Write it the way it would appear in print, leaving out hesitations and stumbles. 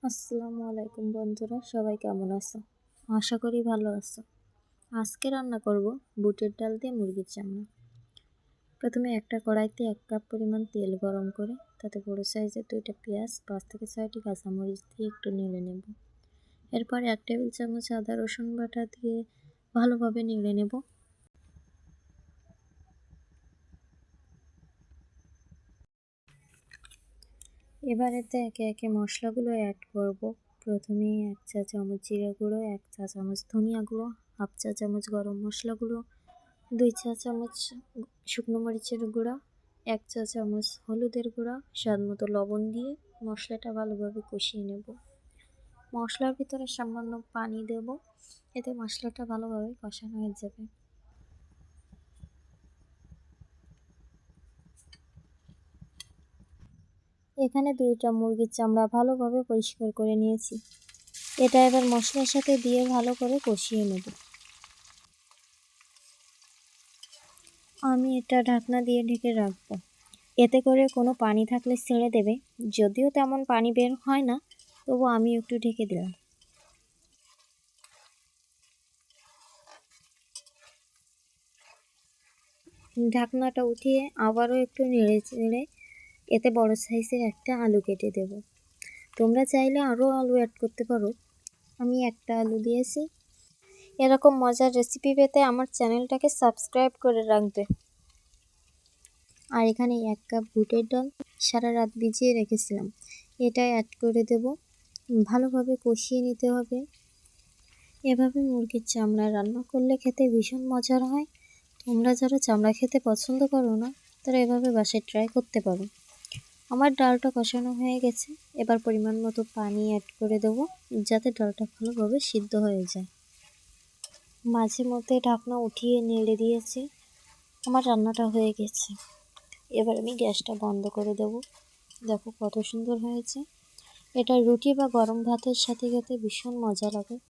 আসসালামু আলাইকুম বন্ধুরা, সবাই কেমন আছো? আশা করি ভালো আছো। আজকে রান্না করব বুটের ডাল দিয়ে মুরগির চামড়া। প্রথমে একটা কড়াইতে 1 কাপ পরিমাণ তেল গরম করে তাতে বড় সাইজের 2টা পেঁয়াজ, 5 থেকে 6টি কাঁচামরিচ দিয়ে একটু নেড়ে নেব। এরপর 1 টেবিল চামচ আদা রসুন বাটা দিয়ে ভালোভাবে নেড়ে নেব। এবার এতে একে একে মশলাগুলো অ্যাড করব। প্রথমে 1 চা চামচ জিরা গুঁড়ো, 1 চা চামচ ধনিয়া গুঁড়ো, হাফ চা চামচ গরম মশলা গুঁড়ো, 2 চা চামচ শুকনো মরিচের গুঁড়া, 1 চা চামচ হলুদের গুঁড়া, স্বাদ মতো লবণ দিয়ে মশলাটা ভালোভাবে কষিয়ে নেব। মশলার ভিতরে সামান্য পানি দেব, এতে মশলাটা ভালোভাবে কষানো হয়ে যাবে। এখানে 2টা মুরগির চামড়া ভালোভাবে পরিষ্কার করে নিয়েছি। এটা এবার মশলার সাথে দিয়ে ভালো করে কষিয়ে নেব। আমি এটা ঢাকনা দিয়ে ঢেকে রাখবো। এতে করে কোনো পানি থাকলে ছেড়ে দেবে। যদিও তেমন পানি বের হয় না, তবু আমি একটু ঢেকে দিলাম। ঢাকনাটা উঠিয়ে আবারও একটু নেড়ে চেড়ে এতে বড় সাইজের একটা আলু কেটে দেব। তোমরা চাইলে আরও আলু অ্যাড করতে পারো, আমি একটা আলু দিয়েছি। এরকম মজার রেসিপি পেতে আমার চ্যানেলটাকে সাবস্ক্রাইব করে রাখবে। আর এখানে 1 কাপ বুটের ডাল সারা রাত ভিজিয়ে রেখেছিলাম, এটা অ্যাড করে দেব। ভালোভাবে কষিয়ে নিতে হবে। এভাবে মুরগির চামড়া রান্না করলে খেতে ভীষণ মজার হয়। তোমরা যারা চামড়া খেতে পছন্দ করো না, তারা এভাবে বাসায় ট্রাই করতে পারো। আমার ডালটা কষানো হয়ে গেছে। এবার পরিমাণ মতো পানি অ্যাড করে দেবো, যাতে ডালটা ভালোভাবে সিদ্ধ হয়ে যায়। মাঝে মধ্যে ঢাকনা উঠিয়ে নেড়ে দিয়েছি। আমার রান্নাটা হয়ে গেছে। এবার আমি গ্যাসটা বন্ধ করে দেব। দেখো কত সুন্দর হয়েছে। এটা রুটি বা গরম ভাতের সাথে খেতে ভীষণ মজা লাগে।